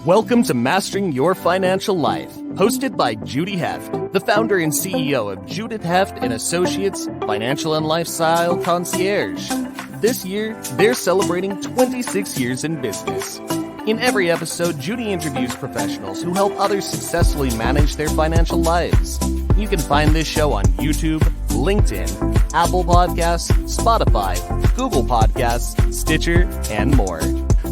Welcome to Mastering Your Financial Life, hosted by Judy Heft, the founder and CEO of Judith Heft and Associates Financial and Lifestyle Concierge. This year, they're celebrating 26 years in business. In every episode, Judy interviews professionals who help others successfully manage their financial lives. You can find this show on YouTube, LinkedIn, Apple Podcasts, Spotify, Google Podcasts, Stitcher, and more.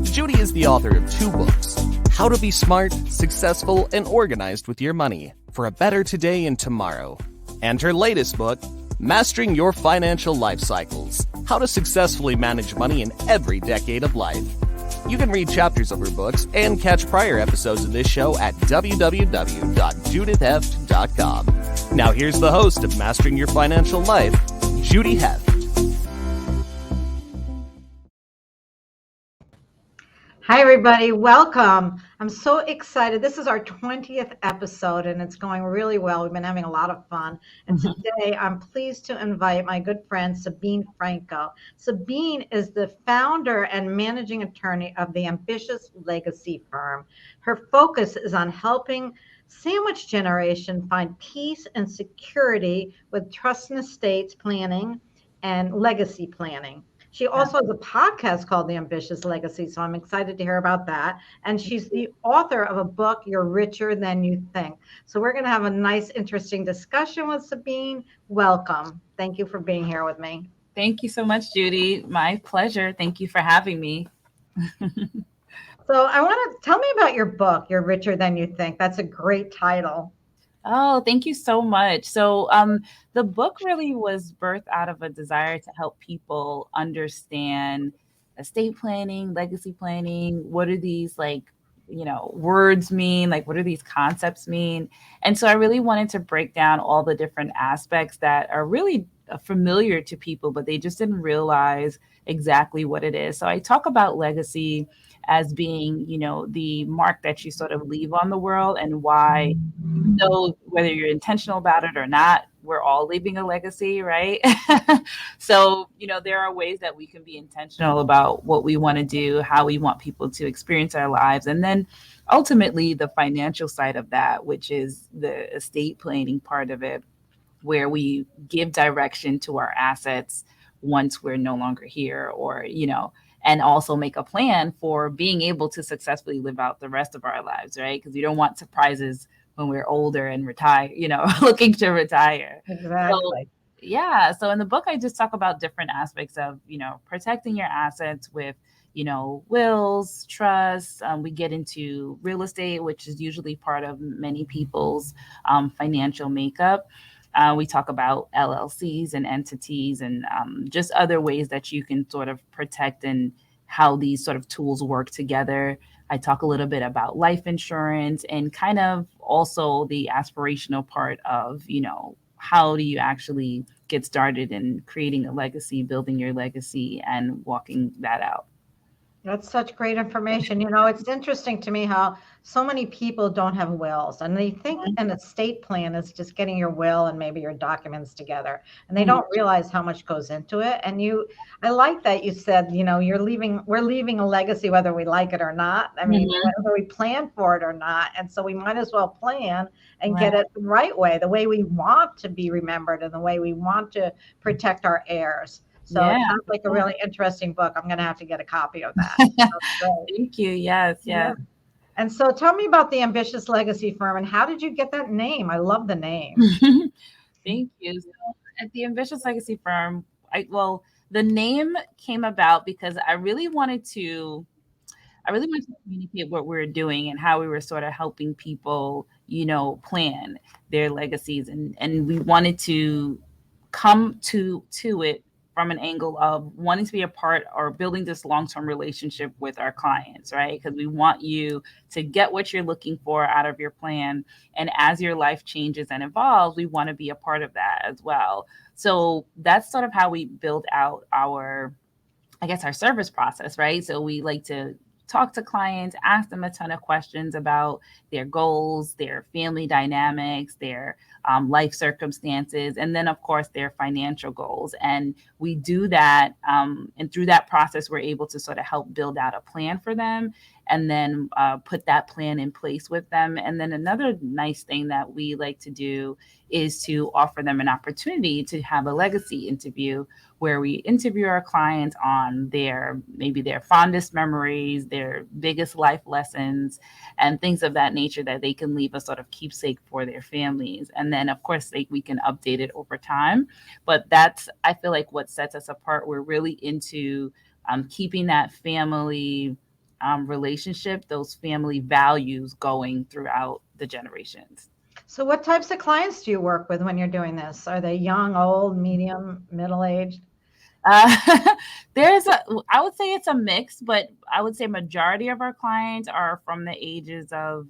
Judy is the author of 2 books, How to Be Smart, Successful, and Organized with Your Money for a Better Today and Tomorrow, and her latest book, Mastering Your Financial Life Cycles, How to Successfully Manage Money in Every Decade of Life. You can read chapters of her books and catch prior episodes of this show at www.judithheft.com. Now here's the host of Mastering Your Financial Life, Judy Heft. Hi, everybody. Welcome. I'm so excited. This is our 20th episode, and it's going really well. We've been having a lot of fun. And today, I'm pleased to invite my good friend, Sabine Franco. Sabine is the founder and managing attorney of the Ambitious Legacy Firm. Her focus is on helping sandwich generation find peace and security with trust and estates planning and legacy planning. She also has a podcast called The Ambitious Legacy, so I'm excited to hear about that. And she's the author of a book, You're Richer Than You Think. So we're going to have a nice, interesting discussion with Sabine. Welcome. Thank you for being here with me. Thank you so much, Judy. My pleasure. Thank you for having me. So I want to tell me about your book, You're Richer Than You Think. That's a great title. Oh, thank you so much. So the book really was birthed out of a desire to help people understand estate planning, legacy planning. What do these words mean? Like, what do these concepts mean? And so I really wanted to break down all the different aspects that are really familiar to people, but they just didn't realize exactly what it is. So I talk about legacy as being, the mark that you sort of leave on the world, and why, whether you're intentional about it or not, we're all leaving a legacy, right? So, there are ways that we can be intentional about what we want to do, how we want people to experience our lives. And then ultimately the financial side of that, which is the estate planning part of it, where we give direction to our assets once we're no longer here, or, and also make a plan for being able to successfully live out the rest of our lives, right? Because we don't want surprises when we're older and retire, looking to retire. Exactly. So in the book, I just talk about different aspects of, protecting your assets with, wills, trusts. We get into real estate, which is usually part of many people's financial makeup. We talk about LLCs and entities, and just other ways that you can sort of protect and how these sort of tools work together. I talk a little bit about life insurance, and kind of also the aspirational part of, how do you actually get started in creating a legacy, building your legacy, and walking that out. That's such great information. It's interesting to me how so many people don't have wills, and they think an estate plan is just getting your will and maybe your documents together, and they don't realize how much goes into it. And I like that you said, we're leaving a legacy whether we like it or not. I mean, whether we plan for it or not. And so we might as well plan and get it the right way, the way we want to be remembered and the way we want to protect our heirs. So it sounds like a really interesting book. I'm going to have to get a copy of that. Thank you. Yes. Yeah. And so tell me about the Ambitious Legacy Firm, and how did you get that name? I love the name. Thank you. So at the Ambitious Legacy Firm, the name came about because I really wanted to communicate what we were doing and how we were sort of helping people, plan their legacies. And we wanted to come to it from an angle of wanting to be a part or building this long-term relationship with our clients, right? Because we want you to get what you're looking for out of your plan. And as your life changes and evolves, we want to be a part of that as well. So that's sort of how we build out our service process, right? So we like to talk to clients, ask them a ton of questions about their goals, their family dynamics, their life circumstances, and then, of course, their financial goals. And we do that. And through that process, we're able to sort of help build out a plan for them. and then put that plan in place with them. And then another nice thing that we like to do is to offer them an opportunity to have a legacy interview, where we interview our clients on maybe their fondest memories, their biggest life lessons, and things of that nature that they can leave a sort of keepsake for their families. And then, of course, we can update it over time. But that's, I feel like, what sets us apart. We're really into keeping that family relationship, those family values going throughout the generations. So what types of clients do you work with when you're doing this? Are they young, old, medium, middle-aged? Uh, I would say it's a mix, but I would say majority of our clients are from the ages of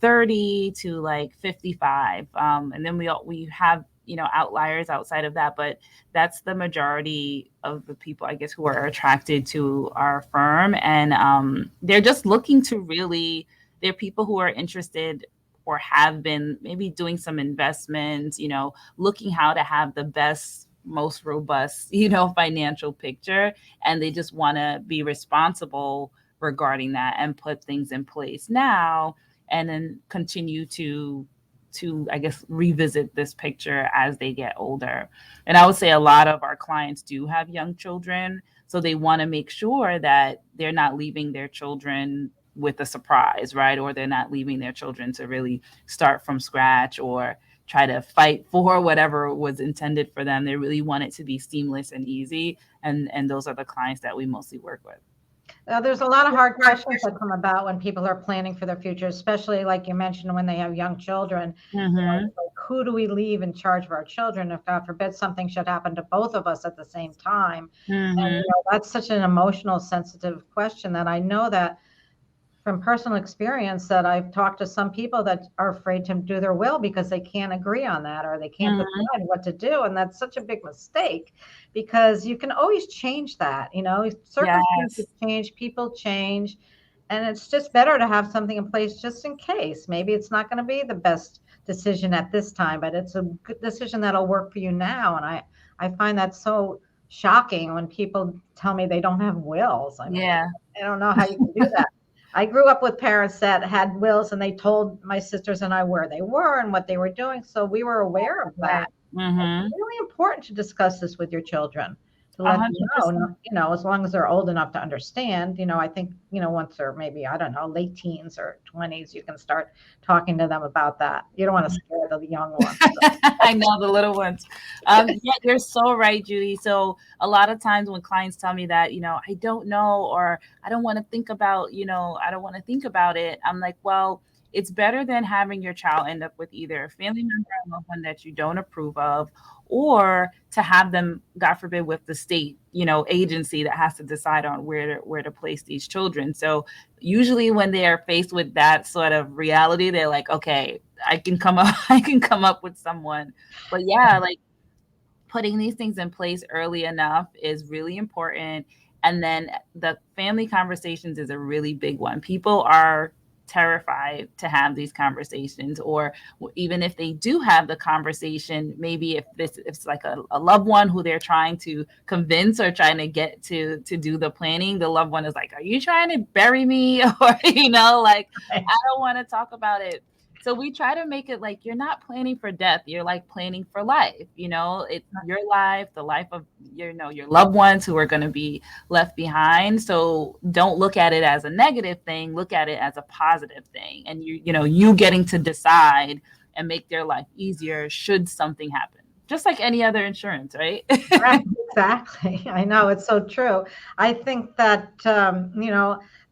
30 to like 55. And then we have, outliers outside of that, but that's the majority of the people, I guess, who are attracted to our firm. And they're just looking to they're people who are interested or have been maybe doing some investments, looking how to have the best, most robust, financial picture. And they just want to be responsible regarding that and put things in place now, and then continue to I guess, revisit this picture as they get older. And I would say a lot of our clients do have young children, so they want to make sure that they're not leaving their children with a surprise, right? Or they're not leaving their children to really start from scratch or try to fight for whatever was intended for them. They really want it to be seamless and easy. And those are the clients that we mostly work with. There's a lot of hard questions that come about when people are planning for their future, especially like you mentioned, when they have young children. Like, who do we leave in charge of our children if, God forbid, something should happen to both of us at the same time? And that's such an emotional, sensitive question that I know that from personal experience that I've talked to some people that are afraid to do their will because they can't agree on that, or they can't decide what to do. And that's such a big mistake, because you can always change that. Circumstances change, people change, and it's just better to have something in place just in case. Maybe it's not going to be the best decision at this time, but it's a good decision that'll work for you now. And I find that so shocking when people tell me they don't have wills. I don't know how you can do that. I grew up with parents that had wills, and they told my sisters and I where they were and what they were doing. So we were aware of that. It's really important to discuss this with your children, to let them know, as long as they're old enough to understand. I think, once they're maybe, I don't know, late teens or 20s, you can start talking to them about that. You don't want to scare the young ones. I know, the little ones. Yeah, you're so right, Judy. So a lot of times when clients tell me that, I don't know, or I don't want to think about, I don't want to think about it. I'm like, well, it's better than having your child end up with either a family member or loved one that you don't approve of, or to have them, God forbid, with the state, agency that has to decide on where to place these children. So usually when they are faced with that sort of reality, they're like, okay, I can come up with someone. But yeah, like, putting these things in place early enough is really important. And then the family conversations is a really big one. People are terrified to have these conversations, or even if they do have the conversation, maybe if it's like a loved one who they're trying to convince or trying to get to do the planning, the loved one is like, are you trying to bury me? Or, like, I don't want to talk about it. So we try to make it like, you're not planning for death. You're like planning for life. It's your life, the life of your loved ones who are going to be left behind. So don't look at it as a negative thing. Look at it as a positive thing. And you getting to decide and make their life easier should something happen. Just like any other insurance, right? Right, exactly. I know, it's so true. I think that,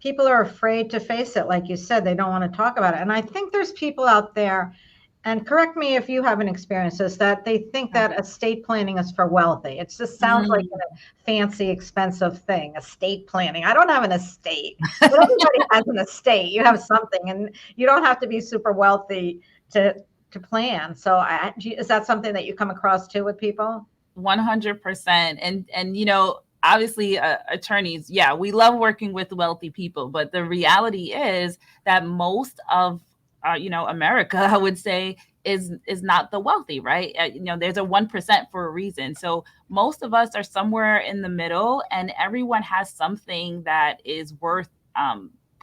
people are afraid to face it. Like you said, they don't want to talk about it. And I think there's people out there, and correct me if you haven't experienced this, that they think that estate planning is for wealthy. It just sounds like a fancy, expensive thing, estate planning. I don't have an estate, but everybody has an estate. You have something, and you don't have to be super wealthy to plan. So is that something that you come across too with people? 100%. And obviously, attorneys, we love working with wealthy people, but the reality is that most of America, I would say, is not the wealthy, right? There's a 1% for a reason. So most of us are somewhere in the middle, and everyone has something that is worth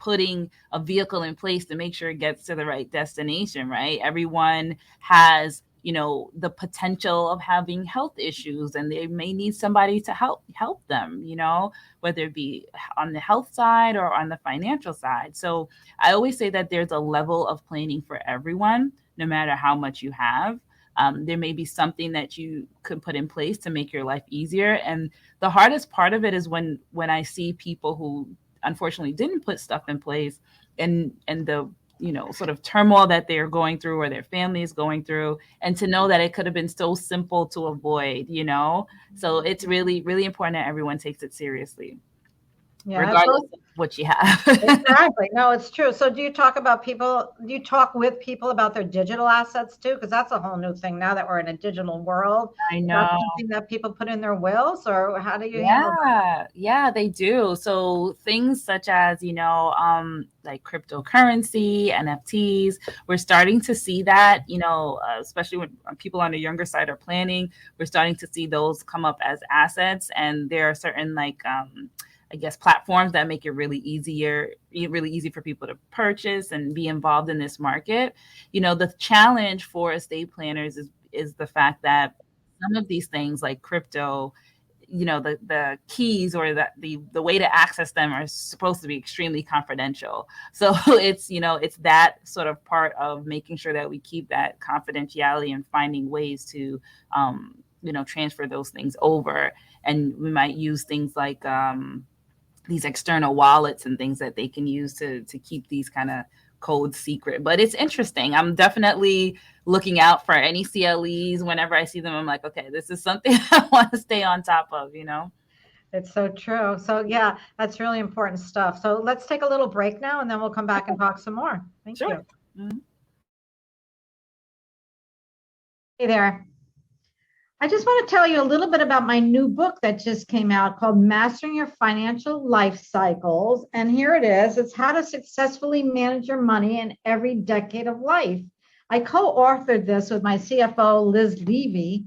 putting a vehicle in place to make sure it gets to the right destination, right? Everyone has, the potential of having health issues, and they may need somebody to help them, whether it be on the health side or on the financial side. So I always say that there's a level of planning for everyone, no matter how much you have. There may be something that you could put in place to make your life easier. And the hardest part of it is when I see people who unfortunately didn't put stuff in place, and the sort of turmoil that they're going through or their family is going through, and to know that it could have been so simple to avoid, So it's really, really important that everyone takes it seriously, regardless of what you have. Exactly. No, it's true. So do you talk with people about their digital assets too? Because that's a whole new thing now that we're in a digital world. I know. That's something that people put in their wills, or how do you handle that? Yeah, they do. So things such as, like cryptocurrency, NFTs, we're starting to see that, especially when people on the younger side are planning, we're starting to see those come up as assets. And there are certain I guess platforms that make it really easy for people to purchase and be involved in this market. The challenge for estate planners is the fact that some of these things like crypto, the keys or the way to access them are supposed to be extremely confidential. So it's that sort of part of making sure that we keep that confidentiality and finding ways to transfer those things over. And we might use things like these external wallets and things that they can use to keep these kind of codes secret. But it's interesting. I'm definitely looking out for any CLEs. Whenever I see them, I'm like, okay, this is something I want to stay on top of, It's so true. So yeah, that's really important stuff. So let's take a little break now, and then we'll come back and talk some more. Thank you. Mm-hmm. Hey there. I just want to tell you a little bit about my new book that just came out called Mastering Your Financial Life Cycles. And here it is. It's how to successfully manage your money in every decade of life. I co-authored this with my CFO, Liz Levy.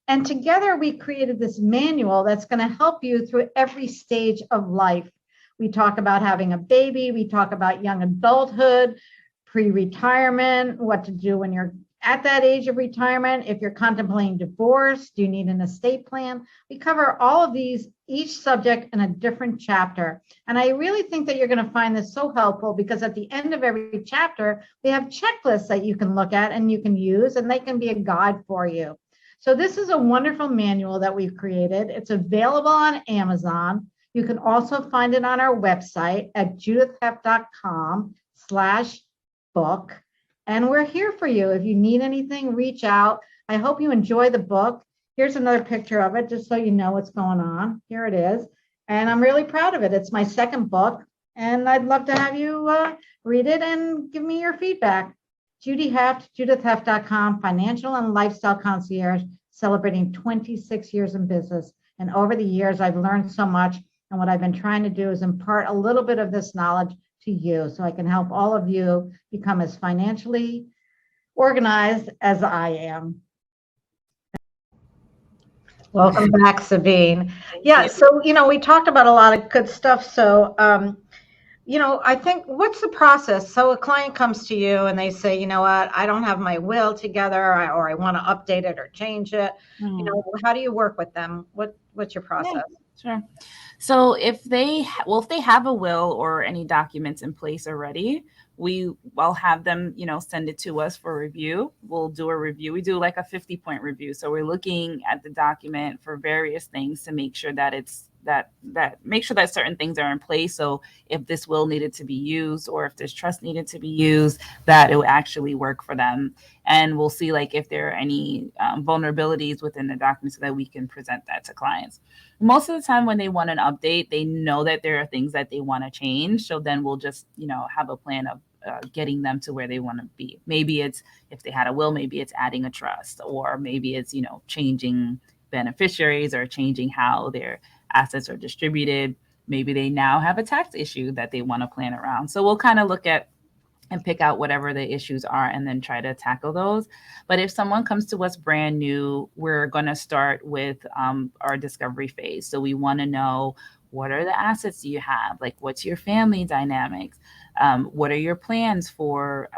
And together we created this manual that's going to help you through every stage of life. We talk about having a baby. We talk about young adulthood, pre-retirement, what to do when you're at that age of retirement, if you're contemplating divorce, do you need an estate plan? We cover all of these, each subject in a different chapter. And I really think that you're going to find this so helpful, because at the end of every chapter, we have checklists that you can look at and you can use, and they can be a guide for you. So this is a wonderful manual that we've created. It's available on Amazon. You can also find it on our website at judithheft.com/book. And we're here for you. If you need anything, reach out. I hope you enjoy the book. Here's another picture of it, just so you know what's going on. Here it is. And I'm really proud of it. It's my second book, and I'd love to have you read it and give me your feedback. Judy Heft, judithheft.com, financial and lifestyle concierge, celebrating 26 years in business. And over the years, I've learned so much. And what I've been trying to do is impart a little bit of this knowledge to you, so I can help all of you become as financially organized as I am. Welcome back, Sabine. Yeah, so, we talked about a lot of good stuff. So, I think, what's the process? So a client comes to you and they say, you know what, I don't have my will together, or I want to update it or change it. How do you work with them? What's your process? Yeah, sure. So if they have a will or any documents in place already, I'll have them, send it to us for review. We'll do a review. We do like a 50-point review. So we're looking at the document for various things to make sure that make sure that certain things are in place. So if this will needed to be used, or if this trust needed to be used, that it would actually work for them. And we'll see if there are any vulnerabilities within the document, so that we can present that to clients. Most of the time when they want an update, they know that there are things that they want to change. So then we'll just, have a plan of getting them to where they want to be. Maybe it's, if they had a will, maybe it's adding a trust, or maybe it's, changing beneficiaries or changing how their assets are distributed. Maybe they now have a tax issue that they want to plan around. So we'll kind of look at and pick out whatever the issues are and then try to tackle those. But if someone comes to us brand new, we're going to start with our discovery phase. So we want to know, what are the assets you have? What's your family dynamics? What are your plans for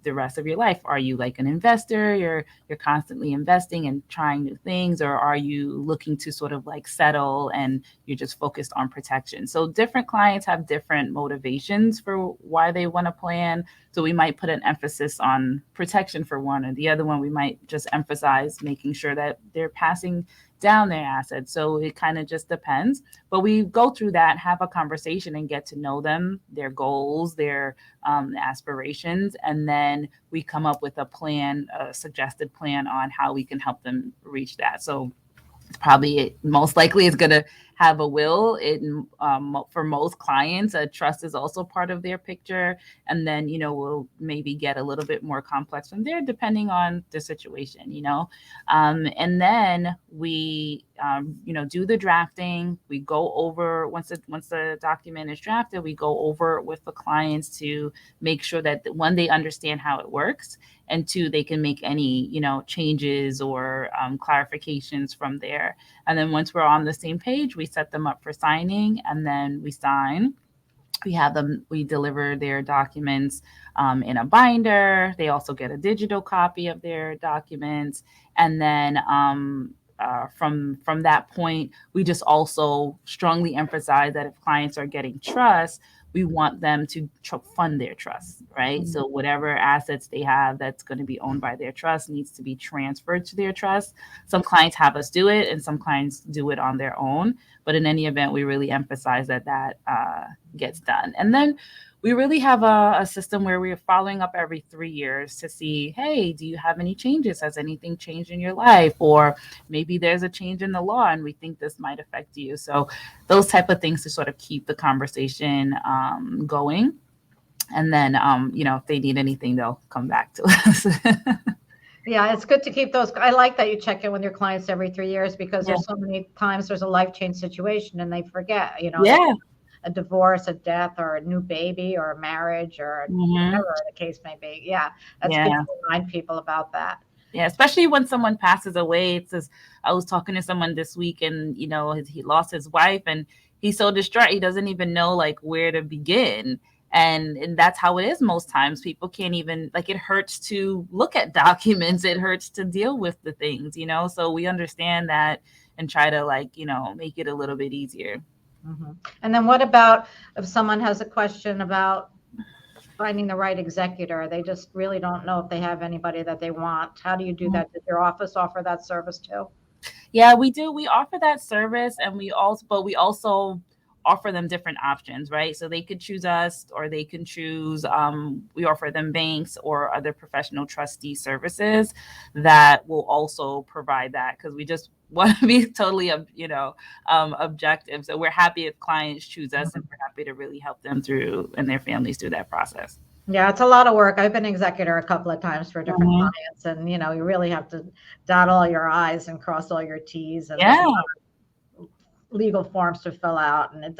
the rest of your life? Are you like an investor? You're constantly investing and trying new things, or are you looking to sort of like settle and you're just focused on protection? So different clients have different motivations for why they want to plan. So we might put an emphasis on protection for one, and the other one we might just emphasize making sure that they're passing down their assets. So it kind of just depends. But we go through that, have a conversation, and get to know them, their goals, their aspirations, and then we come up with a plan, a suggested plan on how we can help them reach that. So probably most likely is going to have a will. For most clients, a trust is also part of their picture, and then we'll maybe get a little bit more complex from there depending on the situation. And then we do the drafting. We go over once the document is drafted, we go over it with the clients to make sure that one, they understand how it works, and two, they can make any changes or clarifications from there. And then once we're on the same page, we set them up for signing, and then we sign. We deliver their documents in a binder. They also get a digital copy of their documents. And then from that point, we just also strongly emphasize that if clients are getting trust, we want them to fund their trust, right? Mm-hmm. So whatever assets they have that's going to be owned by their trust needs to be transferred to their trust. Some clients have us do it, and some clients do it on their own. But in any event, we really emphasize that gets done. And then we really have a system where we're following up every 3 years to see, hey, do you have any changes? Has anything changed in your life? Or maybe there's a change in the law and we think this might affect you. So those type of things to sort of keep the conversation going. And then, if they need anything, they'll come back to us. Yeah, it's good to keep those. I like that you check in with your clients every 3 years, because there's so many times there's a life change situation and they forget, a divorce, a death, or a new baby, or a marriage, or whatever the case may be. Yeah, that's good to remind people about that. Yeah, especially when someone passes away. It says, I was talking to someone this week, and he lost his wife, and he's so distraught he doesn't even know like where to begin. And that's how it is most times. People can't even, like, it hurts to look at documents. It hurts to deal with the things, so we understand that and try to make it a little bit easier. Mm-hmm. And then what about if someone has a question about finding the right executor? They just really don't know if they have anybody that they want. How do you do that? Does your office offer that service too? Yeah, we do. We offer that service, and we also offer them different options, right? So they could choose us, or they can choose, we offer them banks or other professional trustee services that will also provide that, because we just want to be totally, objective. So we're happy if clients choose us, and we're happy to really help them through, and their families through that process. Yeah, it's a lot of work. I've been executor a couple of times for different clients, and you really have to dot all your I's and cross all your T's, and legal forms to fill out, and it's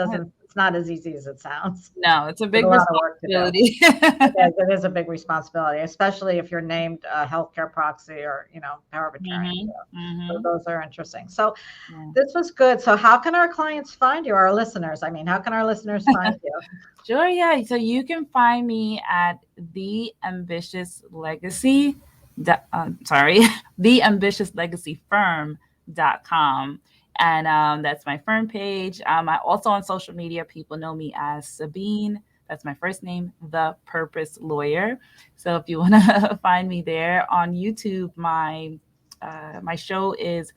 not as easy as it sounds. No, it's a big responsibility. It is a big responsibility, especially if you're named a healthcare proxy or power of attorney. So those are interesting. So this was good. So how can our clients find you, our listeners? I mean, how can our listeners find you? Sure, yeah. So you can find me at theambitiouslegacyfirm.com. And that's my firm page. I also, on social media, people know me as Sabine. That's my first name, The Purpose Lawyer. So if you want to find me there. On YouTube, my show is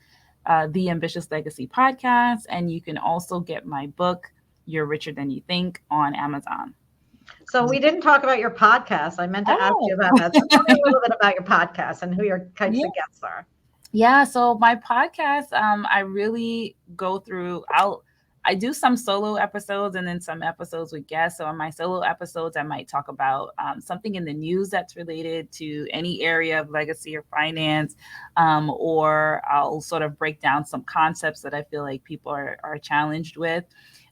The Ambitious Legacy Podcast. And you can also get my book, You're Richer Than You Think, on Amazon. So we didn't talk about your podcast. I meant to ask you about that. So tell me a little bit about your podcast and who your types of guests are. Yeah, so my podcast, I really go through, I do some solo episodes and then some episodes with guests. So on my solo episodes, I might talk about something in the news that's related to any area of legacy or finance, or I'll sort of break down some concepts that I feel like people are challenged with.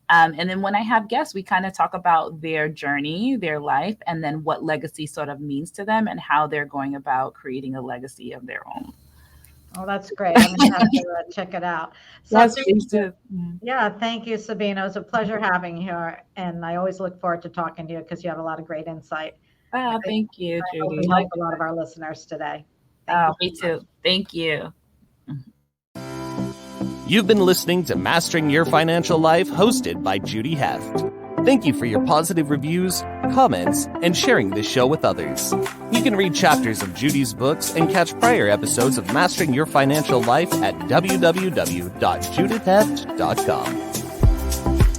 And then when I have guests, we kind of talk about their journey, their life, and then what legacy sort of means to them and how they're going about creating a legacy of their own. Oh, that's great. I'm going to have to check it out. So Yes, thank please you. do. Mm. Yeah, thank you, Sabine. It was a pleasure having you here. And I always look forward to talking to you because you have a lot of great insight. Oh, thank you, I hope Judy. we help a lot of our listeners today. Thank Oh, you me so much. too. Thank you. You've been listening to Mastering Your Financial Life, hosted by Judy Heft. Thank you for your positive reviews, comments, and sharing this show with others. You can read chapters of Judy's books and catch prior episodes of Mastering Your Financial Life at www.judithheft.com.